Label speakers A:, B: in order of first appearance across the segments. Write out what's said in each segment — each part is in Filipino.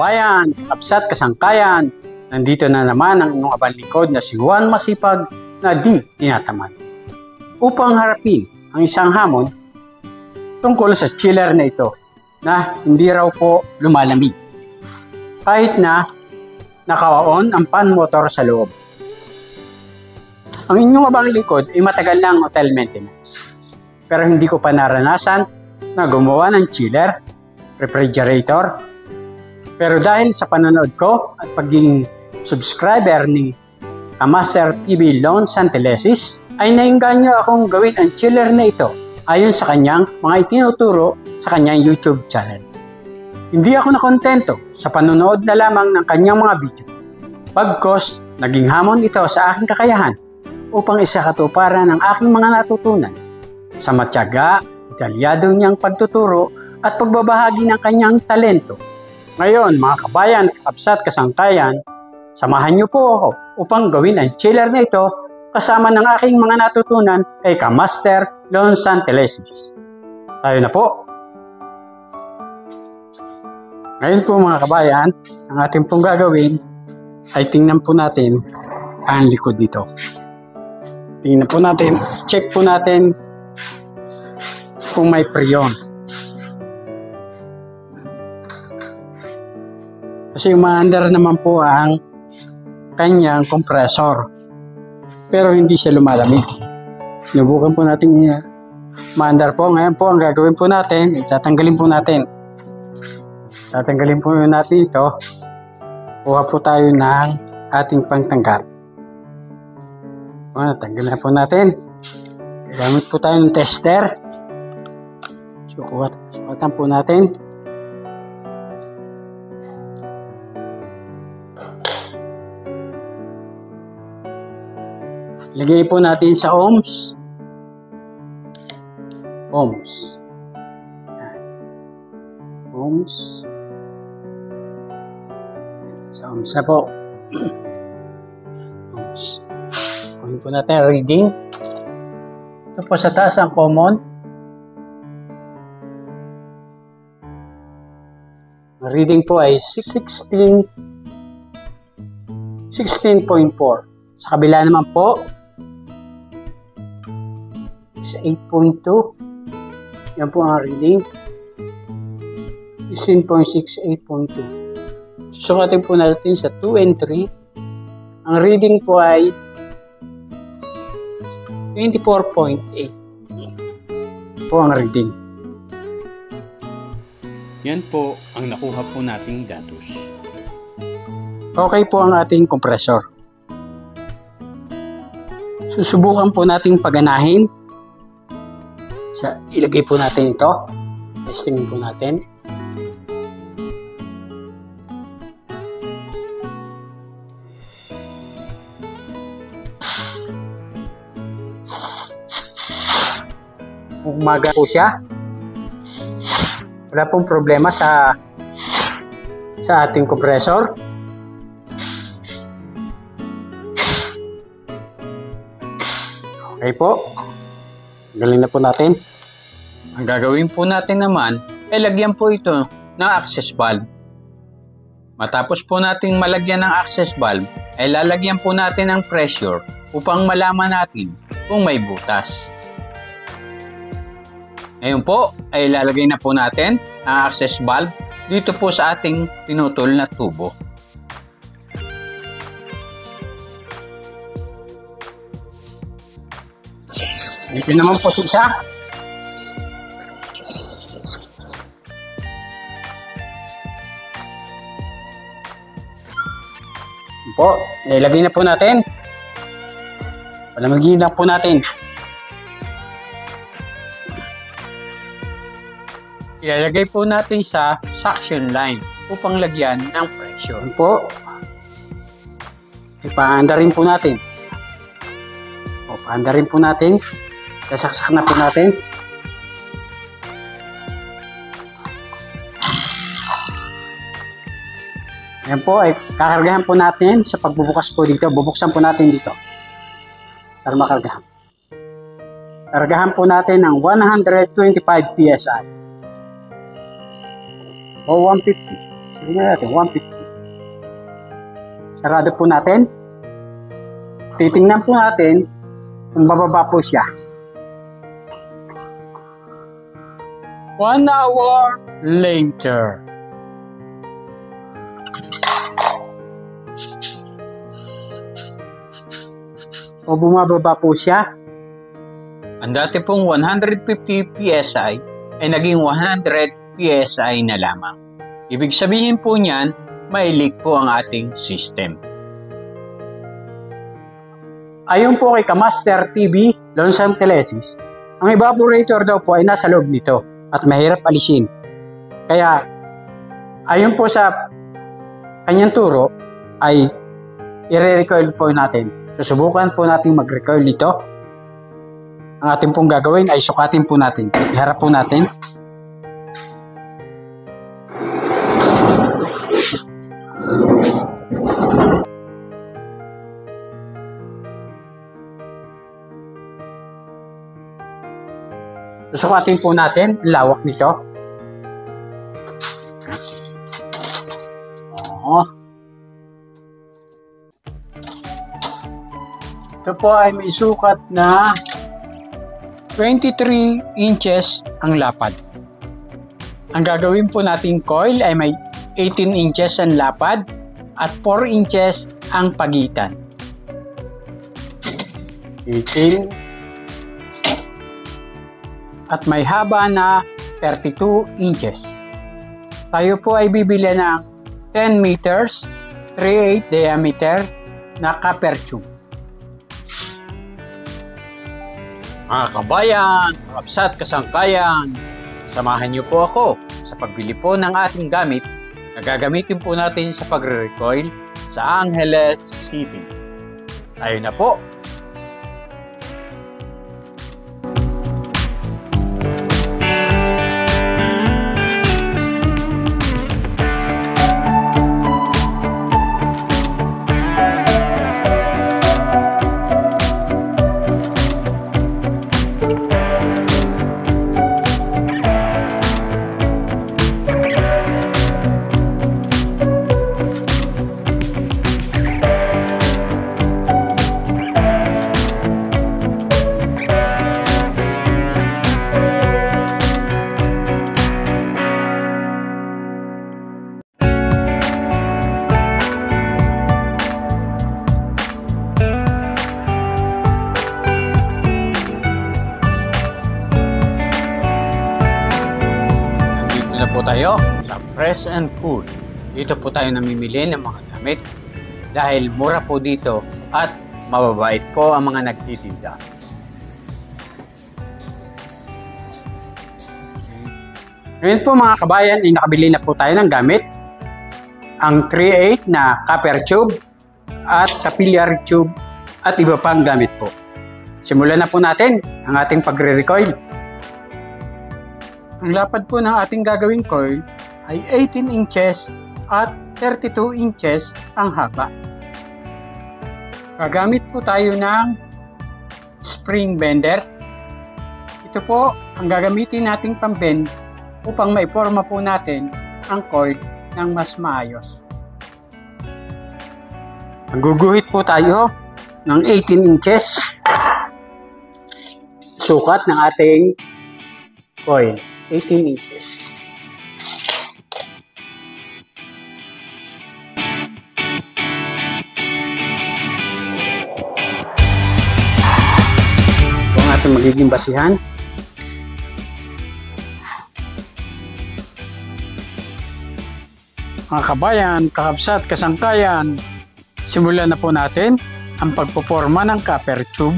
A: kabayan, kapsat kasangkayan, nandito na naman ang inyong abang lingkod na si Juan Masipag na di tinatamad. Upang harapin ang isang hamon tungkol sa chiller na ito na hindi raw po lumalamig. Kahit na naka-on ang fan motor sa loob. Ang inyong abang lingkod ay matagal ng hotel maintenance. Pero hindi ko pa naranasan na gumawa ng chiller, refrigerator. Pero dahil sa panonood ko at pagiging subscriber ni Kamaster TV Lon Santelesis, ay nainganyo akong gawin ang chiller na ito ayon sa kanyang mga itinuturo sa kanyang YouTube channel. Hindi ako nakontento sa panonood na lamang ng kanyang mga video. Pagkos, naging hamon ito sa aking kakayahan upang isakatuparan ang aking mga natutunan sa matyaga, detalyado niyang pagtuturo at pagbabahagi ng kanyang talento. Ngayon, mga kabayan, kapsat, kasangkayan, samahan niyo po ako upang gawin ang chiller na ito kasama ng aking mga natutunan kay Kamaster Lon Santelesis. Tayo na po! Ngayon po mga kabayan, ang ating pong gagawin ay tingnan po natin ang likod nito. Tingnan po natin, check po natin kung may preyon. Kasi umaandar naman po ang kanyang compressor. Pero hindi siya lumalamig. Sinubukan po natin maandar po. Ngayon po ang gagawin po natin, tatanggalin po natin. Tatanggalin po natin ito. Kuha po tayo ng ating pangtanggal. Natanggal na po natin. Gamit po tayo ng tester. Sukatan po natin. Lagay po natin sa ohms. Ohms. Ohms. Sa ohms na po. Ohms. Kunin po natin ang reading. Ito po sa taas ang common. Ang reading po ay 16.4. Sa kabila naman po is 8.2. Yan po ang reading. 16.6, 8.2. Susukatin po natin sa 2 and 3. Ang reading po ay 24.8 po ang reading.
B: Yan po ang nakuha po nating datos.
A: Okay po ang ating compressor. Susubukan po nating paganahin. Ilagay po natin ito. Testing po natin. Umaga po siya. Wala pong problema sa ating compressor. Okay po. Galing na po natin.
B: Ang gagawin po natin naman ay lagyan po ito ng access valve. Matapos po nating malagyan ng access valve ay lalagyan po natin ng pressure upang malaman natin kung may butas. Ngayon po ay ilalagay na po natin ang access valve dito po sa ating pinutol na tubo.
A: Dito naman po sa isa. Po, ilagay na po natin. Palamagin na po natin.
B: Ilalagay po natin sa suction line upang lagyan ng pressure.
A: Yan po. Ipaandarin po natin. O, paandarin po natin. Sasaksak na po natin. Yan po, ay kakargahan po natin sa pagbubukas po dito. Bubuksan po natin dito. Para makargahan. Kargahan po natin ng 125 PSI. O 150. Tingnan natin, 150. Sarado po natin. Titingnan po natin kung bababa po siya. 1 hour later. O bumababa po siya.
B: Ang dati pong 150 PSI ay naging 100 PSI na lamang. Ibig sabihin po niyan, may leak po ang ating system.
A: Ayon po kay Kamaster TV, Lonsang Telesis, ang evaporator daw po ay nasa loob nito at mahirap alisin. Kaya, ayon po sa kanyang turo, ay i-recoil po natin. Susubukan po natin mag-recoil nito. Ang ating pong gagawin ay sukatin po natin. Iharap po natin. Susukatin po natin ang lawak nito. Ito po ay may sukat na 23 inches ang lapad. Ang gagawin po nating coil ay may 18 inches ang lapad at 4 inches ang pagitan. 18 at may haba na 32 inches. Tayo po ay bibili ng 10 meters, 3/8 diameter na copper tube. Mga kabayan, kakabsat, kasangkayan, samahan niyo po ako sa pagbili po ng ating gamit na gagamitin po natin sa pagre-recoil sa Angeles City. Tayo na po! Po tayo sa Fresh and Cool. Dito po tayo namimili ng mga gamit dahil mura po dito at mababait po ang mga nagtitinda. Ngayon po mga kabayan ay nakabili na po tayo ng gamit. Ang 3/8 na copper tube at capillary tube at iba pang gamit po. Simulan na po natin ang ating pagre-recoil. Ang lapad po ng ating gagawing coil ay 18 inches at 32 inches ang haba. Gagamit po tayo ng spring bender. Ito po ang gagamitin nating pambend upang maiporma po natin ang coil ng mas maayos. Guguhit po tayo ng 18 inches sukat ng ating coil. 18 inches. Ito ang ating magiging basihan. Mga kabayan, kakabsat, kasangkayan, simulan na po natin ang pagpoporma ng copper tube.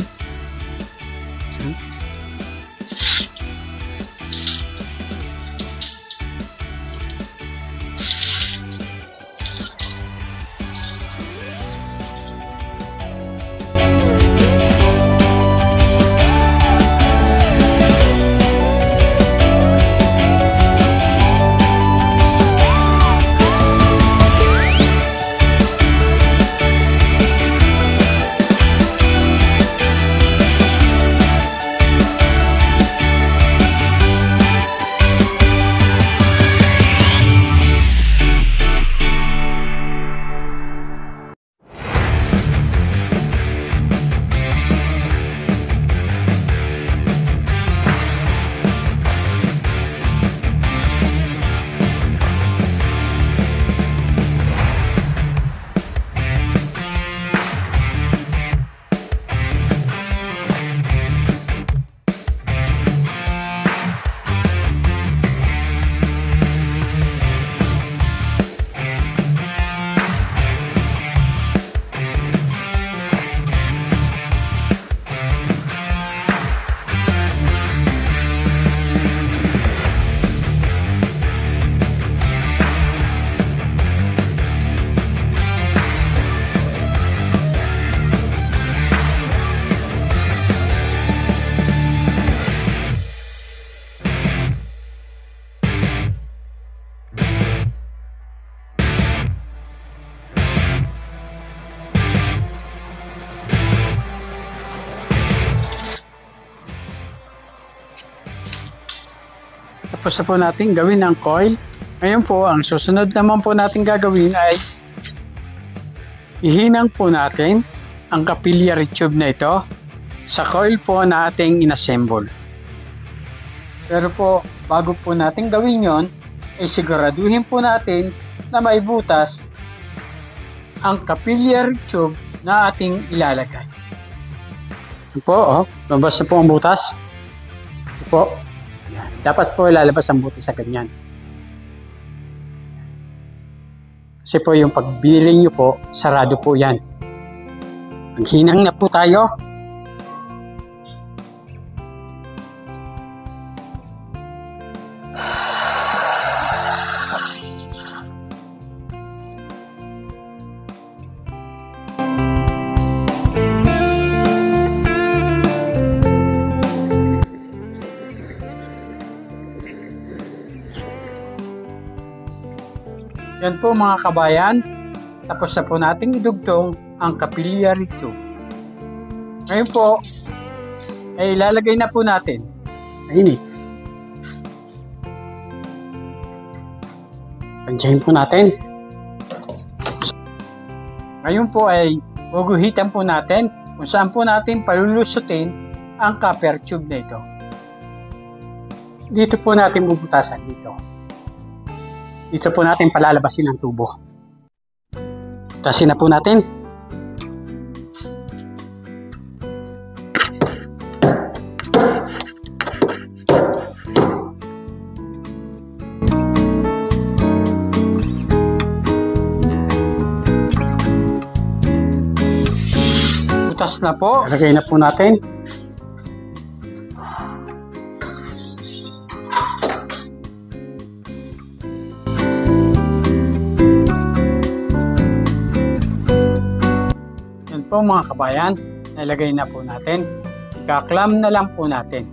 A: Tapos na po natin gawin ang coil. Ngayon po, ang susunod naman po natin gagawin ay ihinang po natin ang capillary tube na ito sa coil po na ating inassemble. Pero po, bago po natin gawin yon, ay siguraduhin po natin na may butas ang capillary tube na ating ilalagay. Ito po, labas na po ang butas. Ito po. Yan. Dapat po ilalabas ang butas sa ganyan. Kasi po yung pagbiling nyo po, sarado po yan. Maghinang na po tayo. Yan po mga kabayan, tapos na po nating idugtong ang capillary tube. Ngayon po, ay ilalagay na po natin. Ayun eh. Pansyahin po natin. Ngayon po ay guguhitan po natin kung saan po natin palulusutin ang copper tube na ito. Dito po natin bubutasan dito. Dito po natin palalabasin ang tubo. Tasin na po natin. Butas na po. Lagay na po natin. Po mga kabayan, nilagay na po natin. Kaklam na lang po natin.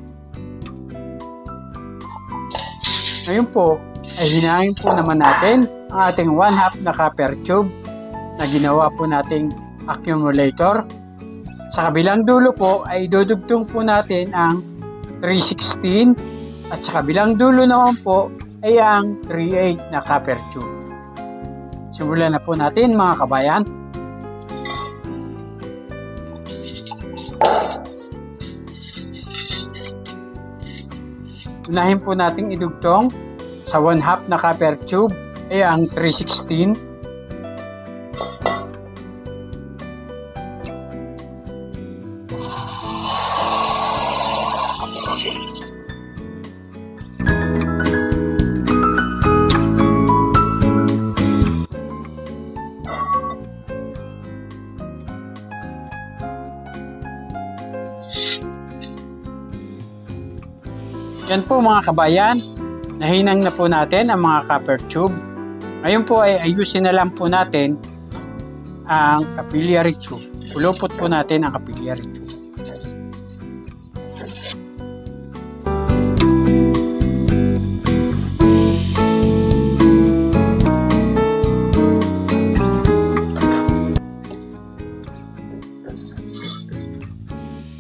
A: Ngayon po, ay hinahin po naman natin ang ating 1/2 na copper tube na ginawa po nating accumulator. Sa kabilang dulo po ay dudugtong po natin ang 316 at sa kabilang dulo naman po ay ang 3/8 na copper tube. Simulan na po natin mga kabayan. Unahin po nating idugtong sa 1/2 na copper tube ay ang 316. Yan po mga kabayan, nahinang na po natin ang mga copper tube. Ngayon po ay ayusin na lang po natin ang capillary tube. Pulupot po natin ang capillary tube.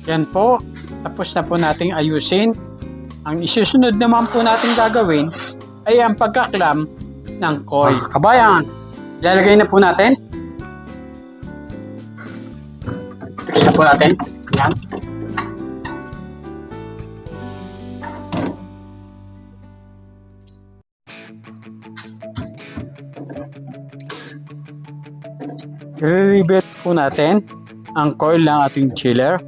A: Yan po, tapos na po nating ayusin. Ang isusunod naman po natin gagawin ay ang pagkaklam ng coil. Kabayan, ilalagay na po natin. Fix na po natin. Yan. I-rivet po natin ang coil ng ating chiller.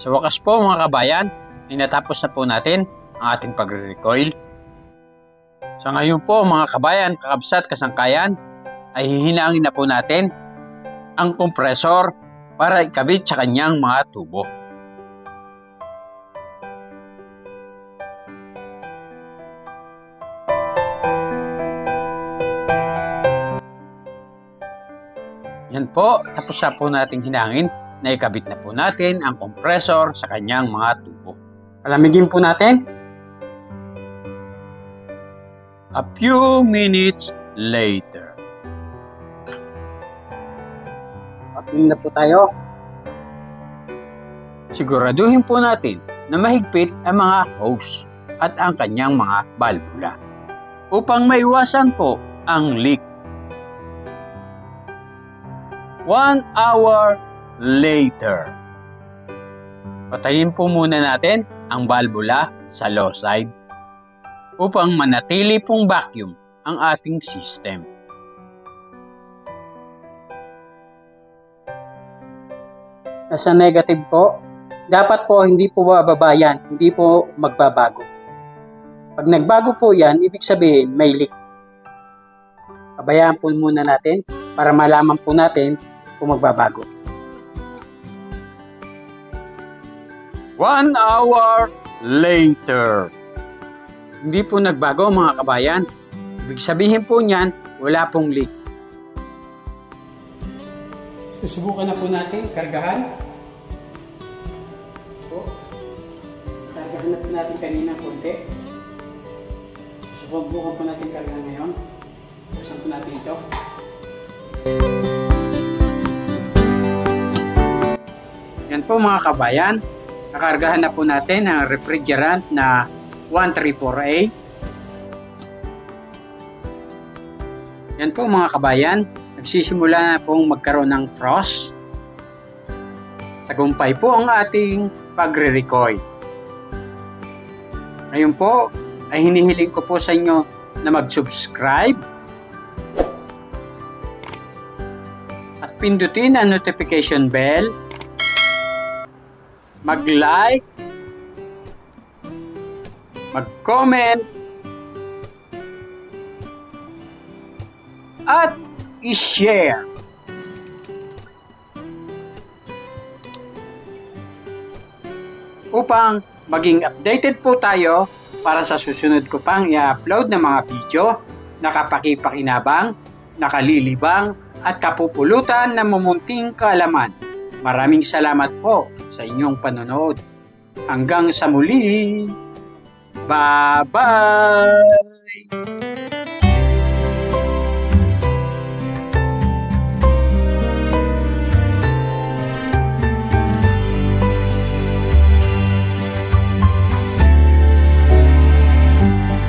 B: Sa wakas po mga kabayan, ay natapos na po natin ang ating pagre-recoil. Sa ngayon po mga kabayan, kakabsat, kasangkayan, ay hihinangin na po natin ang kompresor para ikabit sa kanyang mga tubo. Yan po, tapos na po nating hinangin na ikabit na po natin ang kompresor sa kanyang mga tubo.
A: Palamigin po natin.
B: A few minutes later.
A: Patingin na po tayo.
B: Siguraduhin po natin na mahigpit ang mga hose at ang kanyang mga valvula upang maiwasan po ang leak. 1 hour later. Patayin po muna natin ang valvula sa low side upang manatili pong vacuum ang ating system.
A: Nasa negative po, dapat po hindi po bababa yan, hindi po magbabago. Pag nagbago po yan, ibig sabihin may leak. Pabayaan po muna natin para malaman po natin kung magbabago.
B: 1 hour later. Hindi po nagbago mga kabayan. Ibig sabihin po niyan, wala pong leak.
A: Susubukan na po natin, kargahan. Po. Kargahan na po natin kanina konti. Susubukan po natin kargahan ngayon. Buksan po natin ito. Yan po mga kabayan. Nakargahan na po natin ang refrigerant na 134A. Yan po mga kabayan. Nagsisimula na pong magkaroon ng frost. Tagumpay po ang ating pagre-recoil. Ngayon po ay hinihiling ko po sa inyo na mag-subscribe at pindutin ang notification bell, mag-like, mag-comment, at i-share. Upang maging updated po tayo para sa susunod ko pang i-upload na mga video na kapaki-pakinabang, nakalilibang, at kapupulutan ng mumunting kaalaman. Maraming salamat po sa inyong panonood. Hanggang sa muli. Bye-bye!